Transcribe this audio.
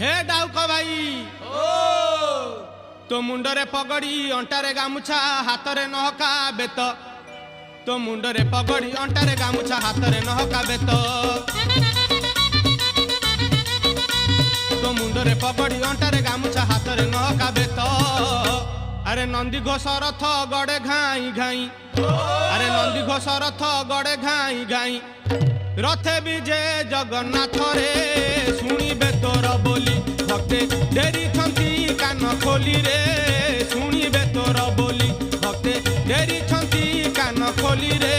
हे डाउक भाई तो मुंडरे पगड़ी अंटारे गामुछा हातरे नहका बेत तो मुंडरे पगड़ी अंटारे गामुछा हातरे नहका बेत तो मुंडरे पगड़ी अंटारे गामुछा हातरे नहका बेत अरे नंदी घोष रथ गड़े घाई घाई अरे नंदी घोष रथ गड़े घाई घाई रथे विजे जगन्नाथ रे शुणिबे तोर बोली भक्ते डेरी छंती कान खोली रे शुणिबे तोर बोली भक्ते डेरी छंती कान खोली रे।